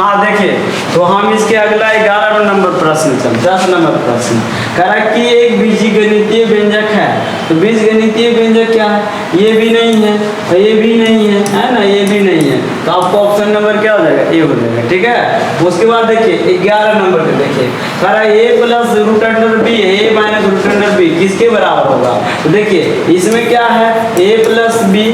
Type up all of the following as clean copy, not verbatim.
हाँ देखिए, तो हम इसके अगला 11 नंबर प्रश्न चल 10 नंबर प्रश्न कह रहा कि एक बीजगणितीय व्यंजक है। तो बीजगणितीय व्यंजक क्या है? ये भी नहीं है और ये भी नहीं है ना, ये भी नहीं है। तो आपको ऑप्शन नंबर क्या हो जाएगा? ए हो जाएगा। ठीक है। उसके बाद देखिए 11 नंबर पे देखिए कह रहा है A plus root under B, A minus root under B किसके बराबर होगा? तो देखिए इसमें क्या है, A plus B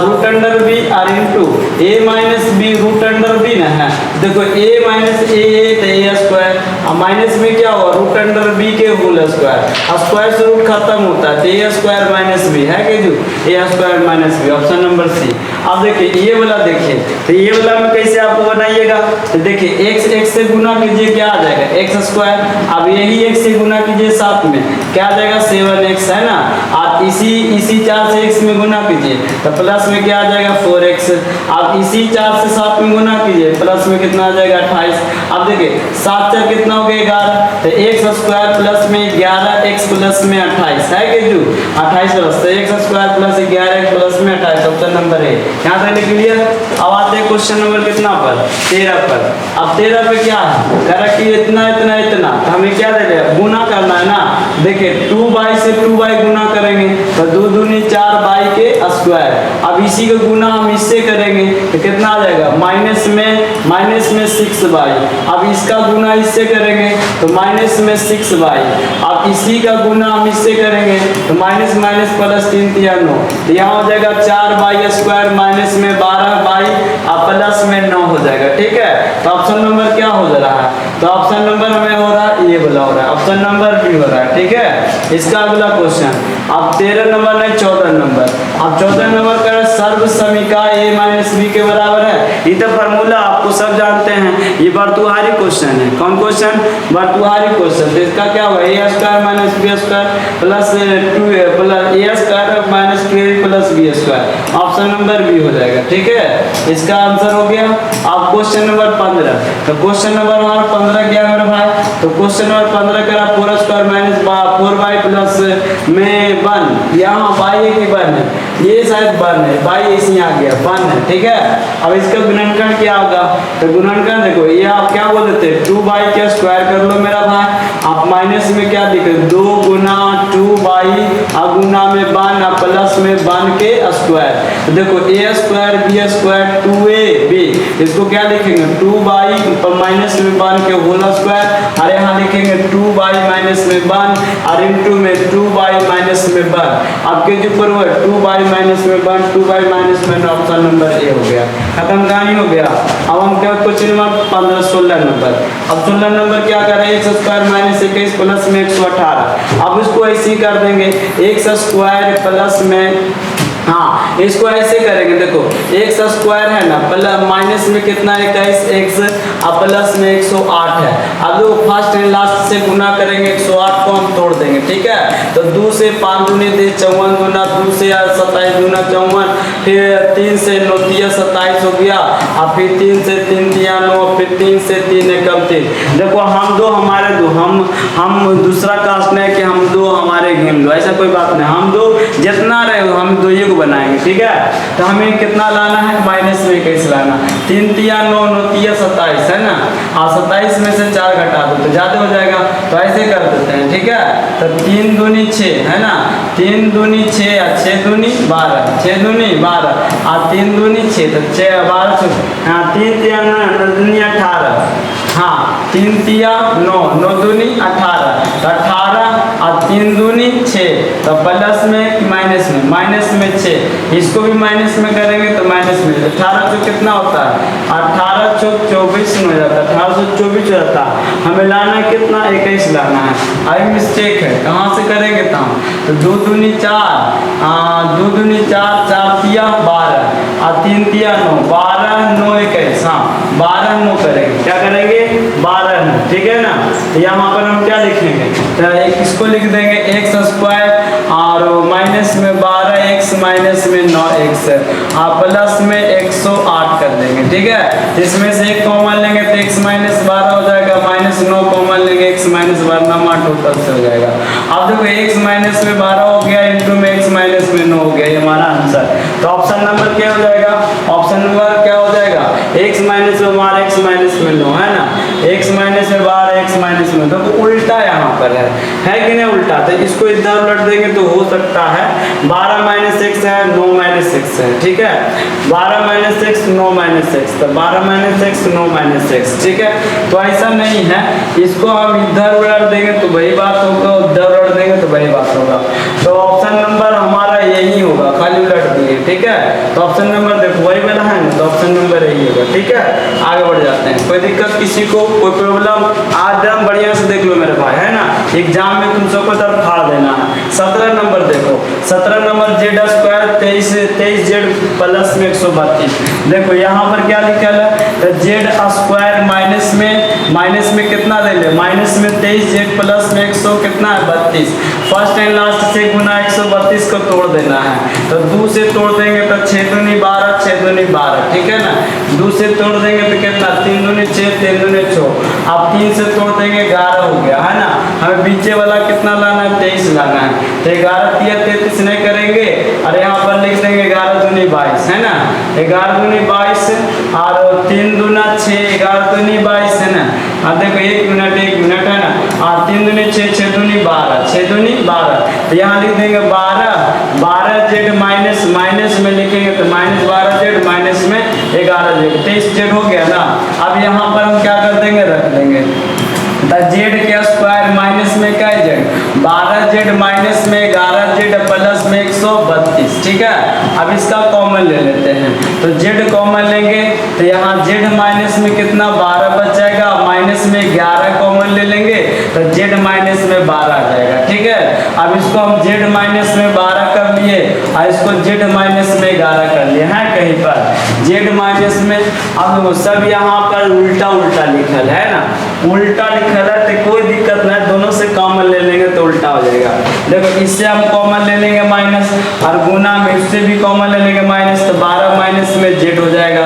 root under B और into A minus B root under B ना है। देखो ए माइनस ए तो ए स्क्वायर, माइनस में क्या होगा? रूट अंडर बी के होल स्क्वायर, स्क्वायर से रूट खत्म होता है तो ए स्क्वायर माइनस बी है कि जो A square minus B, option number C. अब देखिए ये वाला देखिए, तो ये वाला में कैसे आपको बनाइएगा? तो देखिए x से गुना कीजिए, क्या आ जाएगा? X square. अब यही x से गुना कीजिए साथ में, क्या आ जाएगा? 7x है ना। आप इसी 4 से x में गुना कीजिए तो प्लस में क्या आ जाएगा? 4x। आप इसी 4 से 7 में गुना कीजिए, प्लस में कितना आ जाएगा? 28। अब देखिए 7 4 कितना हो गया? 11। तो एक्स स्क्वायर प्लस में 11x प्लस में 28 है कि जो 28 प्लस, तो x square plus 11x plus में 28, ऑप्शन नंबर है। यहाँ तक क्लियर। अब आते हैं क्वेश्चन नंबर कितना पर? 13 पर। अब 13 पे क्या है? कह रहा कि इतना इतना इतना, तो हमें क्या दे रहे? गुना करना है ना। देखिए 2y से 2y गुना करेंगे तो 2 दूनी 4y के स्क्वायर। अब इसी का गुना हम इससे करेंगे तो कितना आ जाएगा? माइनस में 6y। अब इसका गुना इससे करेंगे तो माइनस में 6y। अब इसी का गुना हम इससे करेंगे तो माइनस माइनस प्लस 3 3 9, तो यहाँ हो जाएगा 4y स्क्वायर माइनस में 12y और प्लस में 9 हो जाएगा। ठीक है। तो ऑप्शन नंबर क्या हो रहा है? तो ऑप्शन नंबर हमें हो रहा है ये वाला हो रहा है, ऑप्शन नंबर बी हो रहा है। ठीक है। इसका अगला क्वेश्चन अब 13 नंबर नहीं 14 नंबर। अब 14 नंबर का सर्व समीका a माइनस बी के बराबर है। ये तो फार्मूला आपको सब जानते हैं, ये वर्तुहारी क्वेश्चन है। कौन क्वेश्चन? वर्तुहारी क्वेश्चन। तो इसका क्या होगा? A square minus B square plus 2a plus A square minus 2a plus B square, option number B हो जाएगा। ठीक है। इसका आंसर हो गया। अब क्वेश्चन नंबर 15। तो क्वेश्चन नंबर हमारा 15 क्या मेरे भाई? तो क्वेश्चन नंबर 15 करा 4 स्क्वायर माइनस 4y प्लस में 1, यहाँ y की 1 है, ये शायद 1 है, y इसी आ गया 1 है। ठीक है। अब इसका गुणनखंड क्या होगा? तो गुणनखंड देखो ये आप क्या बोल देते हैं? 2y के स्क्वायर कर लो मेरा भाई। आप माइनस में क्या लिखे? 2 गुना 2y गुना में 1 प्लस में 1 के स्क्वायर। तो देखो a square b square 2ab, इसको क्या लिखेंगे? 2y माइनस में 1 के होल स्क्वायर, और यहाँ लिखेंगे 2y माइनस में 1 और इंटू में 2y माइनस में 1। आपके जो ऊपर हुआ 2y माइनस में 1 2y माइनस में, ऑप्शन नंबर ए हो गया। खत्म कहानी हो गया। अब हम क्या क्वेश्चन नंबर 15 16 नंबर। अब 16 नंबर क्या कर रहे हैं? एक्स स्क्वायर माइनस 21 प्लस में 118। अब इसको ऐसे ही कर देंगे, एक्स स्क्वायर प्लस में, हाँ इसको ऐसे करेंगे। देखो एक्स स्क्वायर है ना, प्लस माइनस में कितना 21x और प्लस में 108 है। अब देखो फर्स्ट एंड लास्ट से गुना करेंगे, 108 को हम तोड़ देंगे। ठीक है। तो 2 से 5 दूनी 54 गुना 2 से 27 गुना 54, फिर 3 से 9 3 27 हो गया, और फिर 3 से 3 3 9, फिर 3 से 3 एकम 3। देखो हम दो हमारे दो, हम दूसरा कास्ट नहीं कि हम दो हमारे गिन लो, ऐसा कोई बात नहीं। हम दो जितना रहे हम दो ही को बनाएंगे। ठीक है। तो हमें कितना लाना है? माइनस में 21 लाना। 3 3 9 9 3 27 है ना, और 27 में से 4 घटा दो तो ज्यादा हो जाएगा, तो ऐसे कर देते हैं। ठीक है। तो 3 दूनी 6 है ना, 3 दूनी 6 और 6 दूनी 12, 6 दूनी 12 और 3 दूनी 6, तो 6 12, हाँ 3 3 9 दूनी 18, हाँ 3 3 9 9 दूनी 18, तो 18 और 3 दूनी 6, तो प्लस में माइनस में 6, इसको भी माइनस में करेंगे तो माइनस में 18 जो कितना होता है? 18 चौक 24 हो जाता है, 1824 हो जाता है। हमें लाना है कितना? 21 लाना है। आई मिस्टेक है, कहाँ से करेंगे? तो 2 दूनी 4, 2 दूनी 4 4 3 12 और 3 3 9 12 9 21, हाँ 12 9 करेंगे। क्या करेंगे? 12 9। ठीक है ना। तो यहाँ पर हम क्या लिखेंगे? तो इसको लिख देंगे एक्स स्क्वायर और माइनस में 12x माइनस में 9x और प्लस में 108 कर देंगे। ठीक है। इसमें से एक कॉमन लेंगे तो x माइनस 12 हो जाएगा, माइनस 9 कॉमन लेंगे x माइनस 12 9 टोटल से हो जाएगा। अब देखो x माइनस में 12 हो गया इंटू में x माइनस में 9 हो गया, ये हमारा आंसर। तो ऑप्शन नंबर क्या हो जाएगा, ऑप्शन नंबर क्या हो जाएगा, x माइनस में बाहर x माइनस में लो, है ना, x माइनस में बाहर x माइनस में, तो उल्टा यहाँ पर है कि नहीं उल्टा, तो इसको इधर उलट देंगे तो हो सकता है 12 माइनस एक्स है 9 माइनस एक्स है, ठीक है, 12 माइनस एक्स 9 माइनस एक्स, तो 12 माइनस एक्स 9 माइनस एक्स, ठीक है। तो ऐसा नहीं है, इसको हम इधर उलट देंगे तो वही बात होगा, उधर उलट देंगे तो वही बात होगा। तो ऑप्शन नंबर हमारा यही होगा, खाली उलट दिए, ठीक है। तो ऑप्शन नंबर देखो वही वाला है ना, तो ऑप्शन नंबर यही होगा, ठीक है। आगे बढ़ जाते हैं, कोई दिक्कत किसी को, कोई प्रॉब्लम, आज हम बढ़िया से देख लो मेरे भाई, है ना, एग्जाम में तुम सबको तर फाड़ देना है। 17 नंबर देखो, 17 number Z square 23 Z plus में 132, देखो यहाँ पर क्या लिखा है, जेड स्क्वायर माइनस में कितना ले ले, माइनस में 23 जेड प्लस में 100 कितना है 32, फर्स्ट एंड लास्ट से गुना 132 को तोड़ देना है, तो 2 से तोड़ देंगे तो 6 दूनी 12, 6 दूनी 12, ठीक है ना, 2 से तोड़ देंगे तो कितना 3 दूनी 6, 3 दूनी 6, अब 3 से तोड़ देंगे 11 हो गया, है ना। हमें बीचे वाला कितना लाना है 23 लाना है, तो 11 3 33 नहीं करेंगे, और यहाँ पर लिख देंगे 11 दूनी 22, है ना, 11 दूनी 22 और 3 दूना 6, 11 दूनी 22, है ना, अब देखो 1 मिनट है ना, और 3 दूनी 6, 6 दूनी 12, 6 दूनी 12, तो यहाँ लिख देंगे 12 जेड माइनस में लिखेंगे तो माइनस 12 जेड माइनस में 11 जेड, 23 जेड हो गया ना। अब यहाँ पर हम क्या कर देंगे, रख देंगे जेड के स्क्वायर माइनस में क्या है जेड, 12 जेड माइनस में 11 जेड प्लस में 132, ठीक है। अब इसका कॉमन ले लेते हैं, तो जेड कॉमन लेंगे तो यहाँ जेड माइनस में कितना 12 बच जाएगा, माइनस में 11 कॉमन ले लेंगे तो जेड माइनस में 12 आ जाएगा, ठीक है। अब इसको हम जेड माइनस में 12 कर लिए और इसको जेड माइनस में 11 कर लिए, है कहीं पर जेड माइनस में, अब सब यहाँ पर उल्टा उल्टा लिखल है ना, उल्टा लिखल है तो कोई दिक्कत नहीं, दोनों से कॉमन ले लेंगे तो उल्टा हो जाएगा। देखो इससे हम कॉमन ले लेंगे माइनस, और गुना में इससे भी कॉमन ले लेंगे माइनस, तो 12 माइनस में जेड हो जाएगा,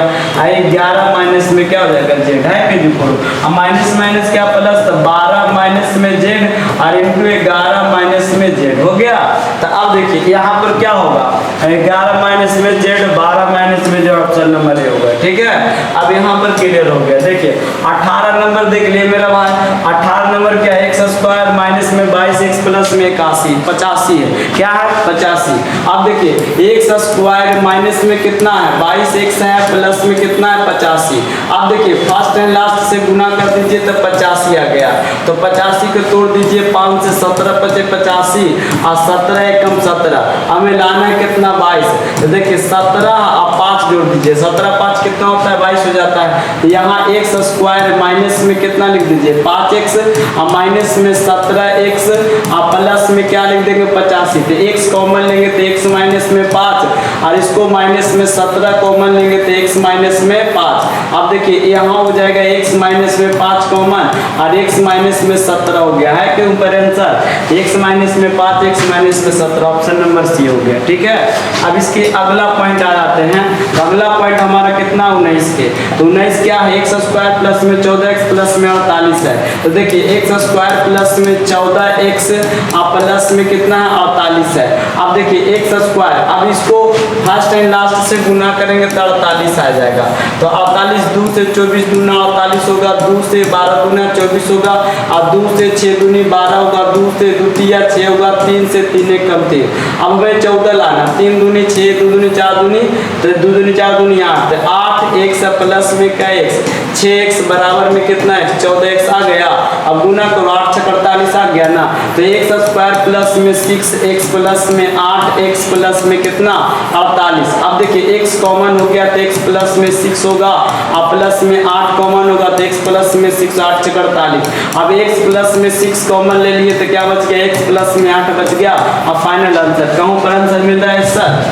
11 माइनस में क्या हो जाएगा जेड, है कि देखो माइनस माइनस क्या प्लस, तो 12 माइनस में जेड और इंटू 11 माइनस में जेड हो गया। तो अब देखिए यहाँ पर क्या होगा, 11 माइनस में जेड 12 माइनस में जेड, ऑप्शन नंबर ए होगा, ठीक है। अब यहाँ पर क्लियर हो गया। देखिए 18 नंबर देख लिए मेरा भाई, 18 नंबर क्या है, एक्स स्क्वायर माइनस में 22 एक्स प्लस में 81, 85 है, क्या है 85। अब देखिए एक्स स्क्वायर माइनस में कितना है 22 एक्स है, प्लस में कितना है 85। अब देखिए फर्स्ट एंड लास्ट से गुना कर दीजिए तो 85 आ गया, तो 85 को तोड़ दीजिए 5 से, 17 बचे 85 और 17 एकम 17, हमें लाना है कितना 22, तो देखिए 17 और 5 जोड़ दीजिए, 17 5 कितना होता है 22 हो जाता है। तो यहाँ एक्स स्क्वायर माइनस में कितना लिख दीजिए 5x और माइनस में 17x और प्लस में क्या लिख देंगे 85, तो x कॉमन लेंगे तो x माइनस में 5 और इसको माइनस में 17 कॉमन लेंगे तो x माइनस में 5। अब देखिए यहाँ हो जाएगा x माइनस में 5 कॉमन और x माइनस में 17 हो गया, है कि ऊपर आंसर x माइनस में 5 x माइनस में 17, ऑप्शन नंबर सी हो गया, ठीक है। अब इसके अगला पॉइंट आ जाते हैं, अगला पॉइंट हमारा कितना 19 के, तो 19 क्या है, एक्स स्क्वायर प्लस में 14x प्लस में 48 है, तो देखिए एक्स स्क्वायर प्लस में 14x और प्लस में कितना है 48 है। अब देखिए एक्स स्क्वायर, अब इसको फर्स्ट एंड लास्ट से गुना करेंगे तो 48 आ जाएगा, तो 48 2 से 24 दूना 48 होगा, 2 से 12 दूना 24 होगा और 2 से 6 दूनी 12 होगा, 2 से 2 तिया 6 होगा, 3 से 3 एक कम 3, अब हमें 14 लाना, 3 दूनी 6, 2 दूनी 4 दूनी, तो 2 दूनी 4 दूनी 8, तो 8 x प्लस में क्या x 6x बराबर में कितना है 14x आ गया। अब गुना करो 8 6 48 आ गया ना, तो एक्स स्क्वायर प्लस में 6x प्लस में 8x प्लस में कितना 48। अब देखिए x कॉमन हो गया तो x प्लस में 6 होगा और प्लस में 8 कॉमन होगा तो x प्लस में 6 8 6 48। अब x प्लस में 6 कॉमन ले लिए तो क्या बच गया x प्लस में 8 बच गया। अब फाइनल आंसर कहाँ पर आंसर मिल रहा है सर,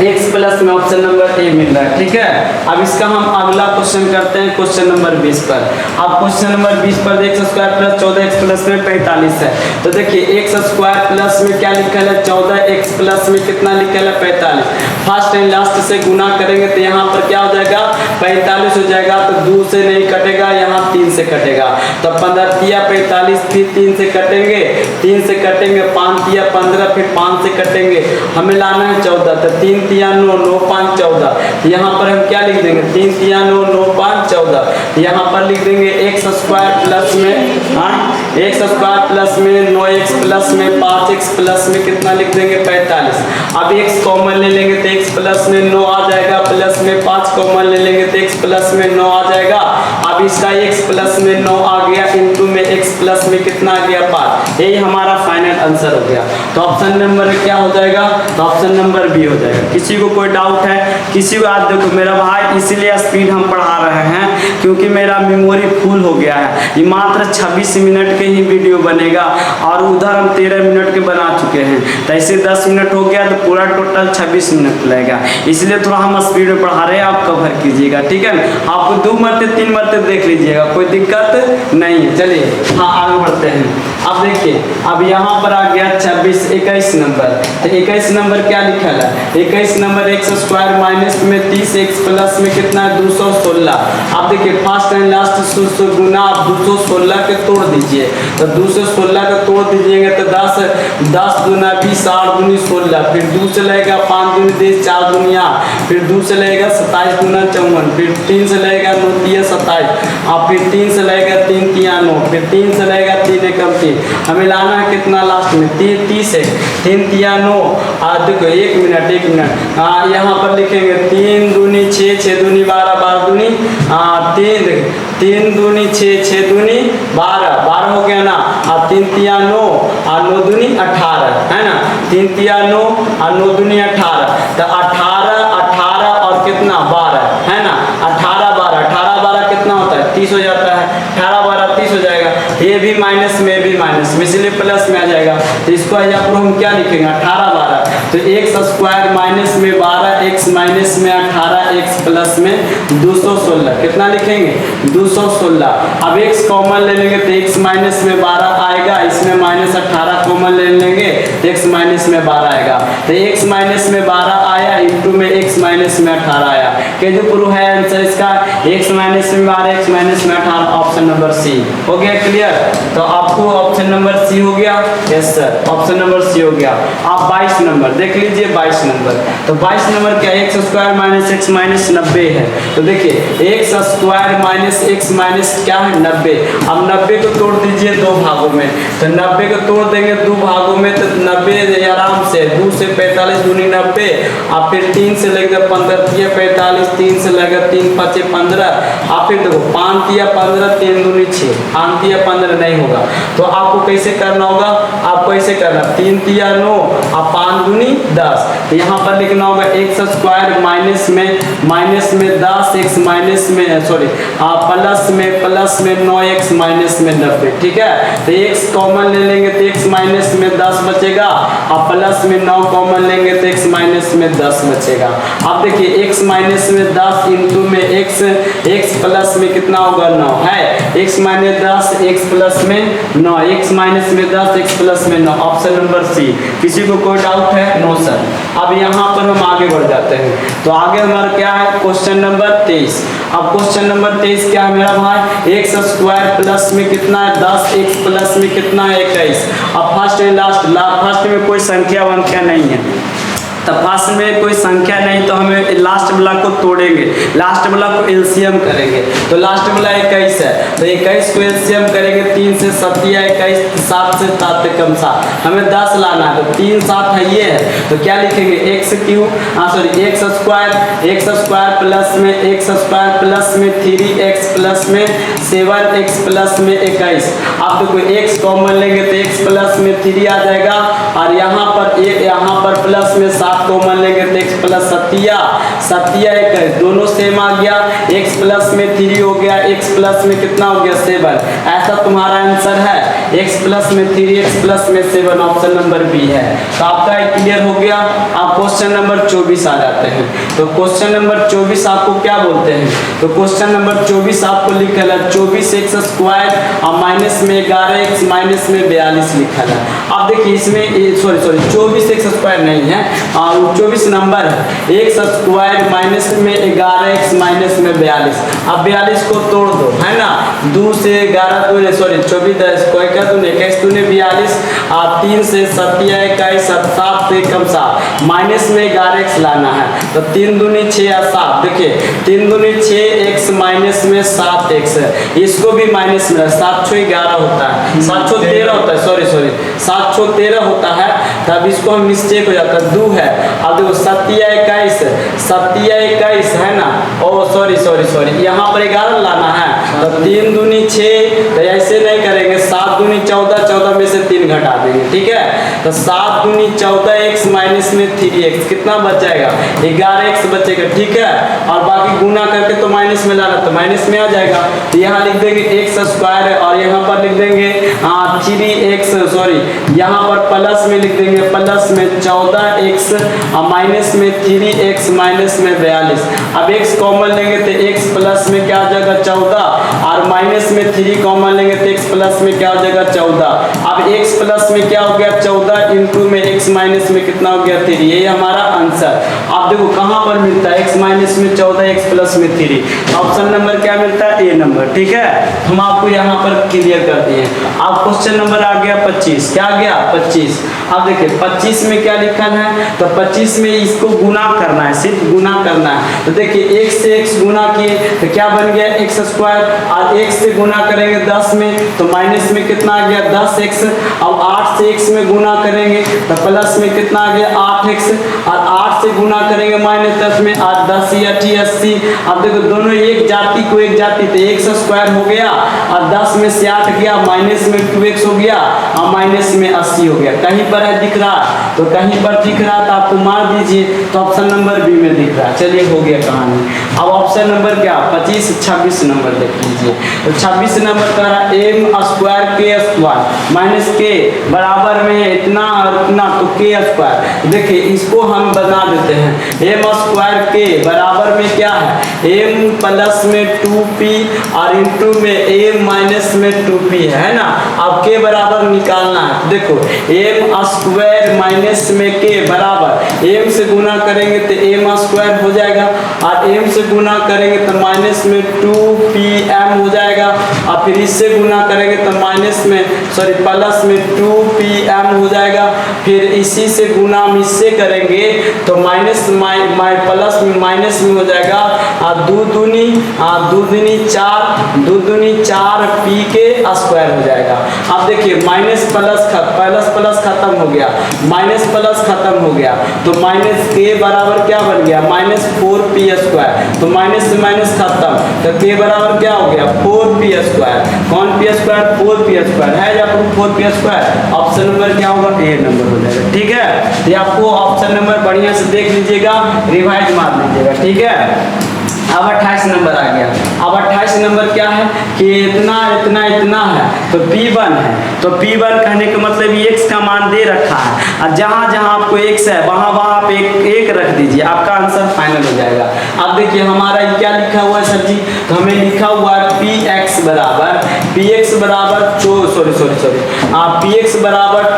x प्लस में ऑप्शन नंबर ए मिल रहा है, ठीक है। अब इसका हम अगला क्वेश्चन करते हैं क्वेश्चन नंबर 20 पर। अब क्वेश्चन नंबर 20 पर x square plus 14x plus में 45 है, तो देखिए एक्स स्क्वायर प्लस में क्या लिखा है 14x प्लस में कितना लिखा है 45, फर्स्ट एंड लास्ट से गुना करेंगे तो यहाँ पर क्या हो जाएगा 45 हो जाएगा, तो 2 से नहीं कटेगा, यहाँ 3 से कटेगा, तो 15 तिया 45, फिर 3 से कटेंगे, 3 से कटेंगे 5 तिया 15, फिर 5 से कटेंगे, हमें लाना है 14, तो 3 तिया 9, 9 5 14। यहाँ पर हम क्या लिख देंगे 3 तिया 9, 9 5 14। यहाँ पर लिख देंगे एक्स स्क्वायर प्लस में एक्स स्क्वायर प्लस में 9x प्लस में 5x प्लस में कितना लिख देंगे 45। अब x कॉमन ले लेंगे तो x प्लस में 9 आ जाएगा, प्लस में 5 कॉमन ले लेंगे तो x प्लस में 9 आ जाएगा। अब इसका x प्लस में 9 आ गया, इनटू में x प्लस में कितना आ गया 5। यही हमारा फाइनल आंसर हो गया। तो ऑप्शन नंबर क्या हो जाएगा, तो ऑप्शन नंबर बी हो जाएगा। किसी को कोई डाउट है, किसी को आज देखो मेरा भाई इसीलिए स्पीड हम पढ़ा रहे हैं क्योंकि मेरा मेमोरी फुल हो गया है। ये मात्र 26 मिनट के ही वीडियो बनेगा और उधर हम 13 मिनट के बना चुके हैं, तो ऐसे 10 मिनट हो गया तो पूरा टोटल 26 मिनट लगेगा। इसलिए थोड़ा हम स्पीड में पढ़ा रहे हैं, आप कवर कीजिएगा, ठीक है। आपको 2 मरते 3 मरते देख लीजिएगा, कोई दिक्कत नहीं है। चलिए हाँ आगे बढ़ते हैं। अब देखिए अब यहाँ पर आ गया 21 नंबर। तो 21 नंबर क्या लिखा है, 21 नंबर एक्स स्क्वायर माइनस में 30x प्लस में कितना है 216। अब देखिए फर्स्ट एंड लास्ट सूत्र गुना आप 216 के तोड़ दीजिए, तो 216 के तोड़ दीजिएगा तो 10 दूना 20, 8 दूनी 16, फिर 2 से लगेगा 5 दूनी 10, 4 दुनिया, फिर 2 से लगेगा 27 दूना 54, फिर 3 से लगेगा 9 तिया 27, और फिर 3 से लगेगा 3 तिया 9, फिर 3 से लगेगा 3 एकम 3। हमें लाना है कितना लास्ट में 30 है, 3 तिया 9। देखो 1 मिनट यहाँ पर लिखेंगे 3 दूनी 6, 6 दूनी 12, 12 दूनी 3 दूनी 6, 6 दूनी 12, 12 हो गया ना, और 3 तिया 9 और 9 दूनी 18 है ना, 3 तिया 9 और 9 दूनी 18, तो 18 और कितना 12 है ना, 18 12 कितना होता है 30 हो जाता है, 18 12 30 हो जाएगा। ये भी माइनस में भी माइनस में इसलिए प्लस में आ जाएगा, तो इसको यहाँ पर हम क्या लिखेंगे 18 12, तो एक्स स्क्वायर माइनस में 12 एक्स माइनस में 18 एक्स प्लस में 216 कितना लिखेंगे 216। अब एक्स कॉमन ले लेंगे तो एक्स माइनस में 12 आएगा, इसमें माइनस 18 कॉमन ले लेंगे तो एक्स माइनस में 12 आएगा, तो एक्स माइनस में 12 आया इंटू में एक्स माइनस में 18 आया। क्या जो प्रूफ है आंसर इसका एक्स माइनस में 12 एक्स माइनस में 18, ऑप्शन नंबर सी हो गया क्लियर। तो आपको ऑप्शन नंबर सी हो गया, yes sir option number C हो गया। आप 22 नंबर देख लीजिए, 22 नंबर, तो 22 नंबर क्या x square minus x minus 90 है। तो देखिए x square minus x minus क्या है 90। अब 90 को तोड़ दीजिए 2 भागों में, तो 90 को तोड़ देंगे 2 भागों में तो 90 आराम से 2 से 45 दूनी 90, और फिर 3 से लगेगा 15 तिया 45, 3 से लगेगा 3 5 15, आप फिर देखो 5 तिया 15 3 दूनी 6, 5 तिया 15 नहीं होगा, तो आपको कैसे करना होगा, आपको ऐसे करना 3 तिया 9 और 5 दूनी 10, तो यहाँ पर लिखना होगा एक्स स्क्वायर माइनस में 10 एक्स माइनस में सॉरी प्लस में 9 एक्स माइनस में 90, ठीक है। तो एक्स कॉमन ले लेंगे तो एक्स माइनस में 10 बचेगा, और प्लस में 9 कॉमन लेंगे तो एक्स माइनस में 10 बचेगा। अब देखिए एक्स माइनस में 10 इंटू में एक्स प्लस में कितना होगा 9 है, एक्स माइनस 10 एक्स प्लस में 9, एक्स माइनस में 10 एक्स प्लस में 9, ऑप्शन नंबर सी। किसी को कोई डाउट है, नो सर। अब यहाँ पर हम आगे बढ़ जाते हैं, तो आगे हमारा क्या है क्वेश्चन नंबर 23। अब क्वेश्चन नंबर 23 क्या है मेरा भाई, एक्स स्क्वायर प्लस में कितना है 10 एक्स प्लस में कितना है 21। अब फर्स्ट एंड फर्स्ट में कोई संख्या वंख्या नहीं है, तो फर्स्ट में कोई संख्या नहीं, तो हमें लास्ट वाला को तोड़ेंगे, लास्ट वाला को एलसीएम करेंगे। तो लास्ट वाला 21 है, तो 21 को एलसीएम करेंगे 3 से 7 21, 7 से 7 कम 7, हमें 10 लाना है, तो 3 7 है ये है, तो क्या लिखेंगे एक्स स्क्वायर प्लस में एक्स स्क्वायर प्लस में 3x प्लस में 7x प्लस में 21। अब देखो एक्स कॉमन लेंगे तो एक्स प्लस में 3 आ जाएगा, और यहाँ पर प्लस में 7 कॉमन लेंगे तो x प्लस 7 21 दोनों सेम आ गया, x प्लस में 3 हो गया, x प्लस में कितना हो गया 7। ऐसा तुम्हारा आंसर है, x प्लस में 3 x प्लस में 7, ऑप्शन नंबर बी है। तो आपका क्लियर हो गया। आप क्वेश्चन नंबर 24 आ जाते हैं। तो क्वेश्चन नंबर 24 आपको क्या बोलते हैं, तो क्वेश्चन नंबर 24 आपको लिखा है 24x स्क्वायर और माइनस में 11x माइनस में 42 लिखा है। अब देखिए इसमें सॉरी 24x स्क्वायर नहीं है, 24 नंबर है, एक्स स्क्वायर माइनस में 11x माइनस में 42। अब 42 को तोड़ दो है ना, 2 से 11 तूने सॉरी 24 10 कोई का तूने 21 तूने 42 और 3 से 7 या 21 7 से कम 7 माइनस में 11x लाना है तो 3 दूनी 6 या 7 देखिए 3 दूनी 6x माइनस में 7x इसको भी माइनस में 7 6 11 होता है 7 6 13 होता है सॉरी 7 6 13 होता है तब इसको हम मिस्टेक हो जाता है 2 है अब देखो 7 या 21 है ना ओ सॉरी यहाँ पर 11 लाना है तो 3 दूनी 6 तो ऐसे नहीं करेंगे 7 दूनी 14 14 में से 3 घटा देंगे ठीक है तो 7 दूनी 14x माइनस में 3x कितना बच जाएगा 11x बचेगा ठीक है और बाकी गुना करके तो माइनस में लाना तो माइनस में आ जाएगा तो यहाँ लिख देंगे x स्क्वायर और यहाँ पर लिख देंगे 3x सॉरी यहाँ पर प्लस में लिख देंगे प्लस में 14x और माइनस में 3x माइनस में 42 अब x कॉमन लेंगे तो x प्लस में क्या आ जाएगा 14 और माइनस में 3 कॉमन लेंगे तो x प्लस में क्या हो जाएगा 14 अब x प्लस में क्या हो गया 14 इंटू में x माइनस में कितना हो गया 3 ये हमारा आंसर आप देखो कहाँ पर मिलता है x माइनस में 14 x प्लस में 3 ऑप्शन नंबर क्या मिलता है ए नंबर ठीक है हम आपको यहाँ पर क्लियर कर दिए अब क्वेश्चन नंबर आ गया 25 क्या आ गया 25 अब देखिए 25 में क्या लिखा है तो 25 में इसको गुना करना है सिर्फ गुना करना है तो देखिए x से x गुना किए तो क्या बन गया x स्क्वायर और x से गुना करेंगे 10 में तो माइनस में कितना आ गया 10x अब 8 से x में गुना करेंगे तो प्लस में कितना आ गया 8x और 8 से गुना करेंगे माइनस 10 में 8 10 या 80 अब देखो दोनों एक जाति को एक जाति तो x स्क्वायर हो गया और 10 में से 8 गया माइनस में 2x हो गया और माइनस में 80 हो गया कहीं पर है दिख रहा तो कहीं पर दिख रहा तो आपको मार दीजिए तो ऑप्शन नंबर बी में दिख रहा है चलिए हो गया कहानी अब ऑप्शन नंबर क्या 25 26 नंबर देख लीजिए तो 26 नंबर कह रहा एम स्क्वायर के स्क्वायर माइनस के बराबर में इतना और इतना तो के स्क्वायर देखिए इसको हम बना देते हैं एम स्क्वायर के बराबर में क्या है एम प्लस में 2p और इंटू में एम माइनस में 2p है ना अब के बराबर निकालना है देखो एम स्क्वायर माइनस में के बराबर एम से गुना करेंगे तो एम स्क्वायर हो जाएगा और एम से गुना करेंगे तो माइनस में 2pm हो जाएगा और फिर इससे गुना करेंगे तो माइनस में सॉरी प्लस में 2pm हो जाएगा फिर इसी से गुना हम इससे करेंगे तो माइनस प्लस में माइनस में हो जाएगा और दो दूनी 4 p के स्क्वायर हो जाएगा अब देखिए माइनस प्लस खत्म हो गया माइनस प्लस खत्म हो गया तो माइनस के बराबर क्या बन गया माइनस 4p स्क्वायर तो माइनस से माइनस खत्म तो के बराबर क्या हो गया 4p स्क्वायर कौन p स्क्वायर 4p स्क्वायर है या 4p स्क्वायर ऑप्शन नंबर क्या होगा ए नंबर हो जाएगा ठीक है तो आपको ऑप्शन नंबर बढ़िया से देख लीजिएगा रिवाइज मार लीजिएगा ठीक है अब 28 नंबर आ गया अब 28 नंबर क्या है कि इतना है तो P1 है तो P1 कहने का मतलब x का मान दे रखा है और जहाँ आपको x है वहाँ आप एक रख दीजिए आपका आंसर फाइनल हो जाएगा अब देखिए हमारा क्या लिखा हुआ है सर जी तो हमें लिखा हुआ है px बराबर px बराबर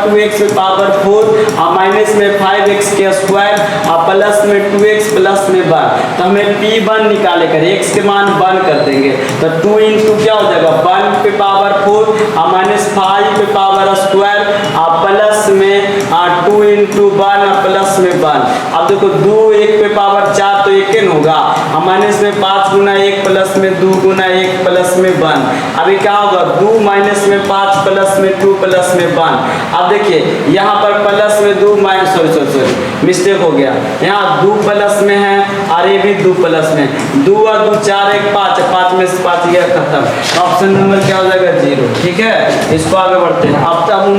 2x पावर 4 और माइनस में 5x के स्क्वायर और प्लस में 2x प्लस में 1 तो हमें P1 निकाले कर x के मान 1 कर देंगे तो 2 इंटू क्या हो जाएगा 1 पे पावर 4 और माइनस 5 पे पावर स्क्वायर और प्लस में 2 इंटू 1 प्लस में 1 अब देखो 2 1 पे पावर 4 तो 1 न होगा और माइनस में 5 गुना 1 प्लस में 2 गुना 1 प्लस में 1 अभी क्या होगा 2 माइनस में 5 प्लस में 2 प्लस में 1 अब देखिए यहाँ पर प्लस में 2 माइनस सॉरी मिस्टेक हो गया यहाँ 2 प्लस में है और ये भी 2 प्लस में 2 और 2 4 1 5 में से 5 गया खत्म ऑप्शन नंबर क्या हो जाएगा 0 ठीक है इसको आगे बढ़ते हैं अब तक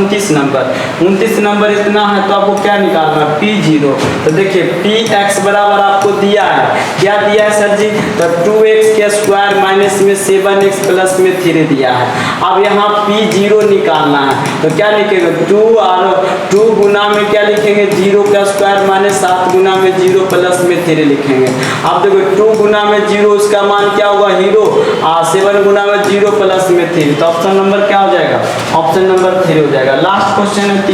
29 नंबर इतना है तो आपको क्या निकालना P0 तो देखिए px बराबर आपको दिया है क्या दिया है सर जी तो 2x के स्क्वायर माइनस में 7x प्लस में 3 दिया है अब यहाँ P0 निकालना है तो क्या लिखेंगे 2 और 2 गुना में क्या लिखेंगे 0 का स्क्वायर माइनस 7 गुना में 0 प्लस में 3 लिखेंगे अब देखो 2 गुना में 0 उसका मान क्या होगा हीरो और 7 गुना में 0 प्लस में 3 तो ऑप्शन नंबर क्या हो जाएगा ऑप्शन नंबर 3 हो जाएगा लास्ट क्वेश्चन है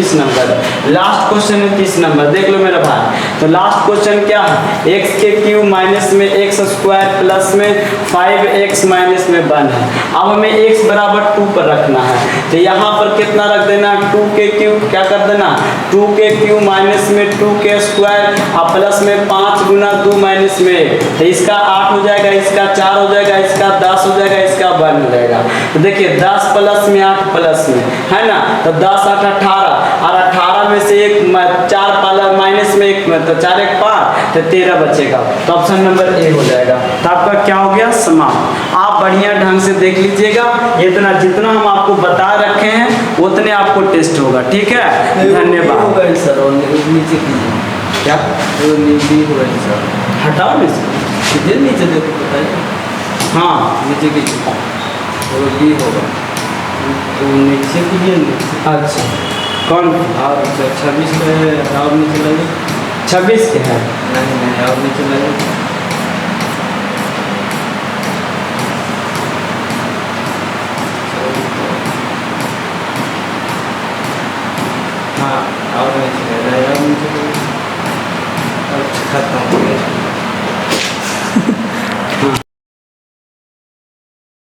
30 नंबर देख लो मेरा भाई तो लास्ट क्वेश्चन क्या है, एक्स के क्यूब माइनस में एक्स स्क्वायर प्लस में 5x माइनस में 1 है। अब हमें x बराबर 2 पर रखना है, तो यहाँ पर कितना रख देना, 2 के क्यूब क्या कर देना, 2 के क्यूब माइनस में 2 के स्क्वायर और प्लस में 5 गुना 2 माइनस में 1, तो इसका 8 हो जाएगा, इसका 4 हो जाएगा, इसका 10 हो जाएगा, इसका 1 हो जाएगा। तो देखिए 10 प्लस में 8 प्लस में है ना, तो 10 8 18 और 18 में से 4 माइनस में 1 में, तो 4 1 5, तो 13 बचेगा। तो ऑप्शन नंबर ए हो जाएगा। तो आपका क्या हो गया, समाप्त। आप बढ़िया ढंग से देख लीजिएगा, इतना जितना हम आपको बता रखे हैं उतने आपको टेस्ट होगा, ठीक है। धन्यवाद सर। और नीचे कीजिए, क्या नीचे होगा सर, हटाओ नीचे, किधर नीचे देखो बताइए, हाँ नीचे कीजिए और बी होगा, तो नीचे कीजिए। अच्छा कौन, और 26 में और नीचे लगे, 26 के है, नहीं और नीचे लगे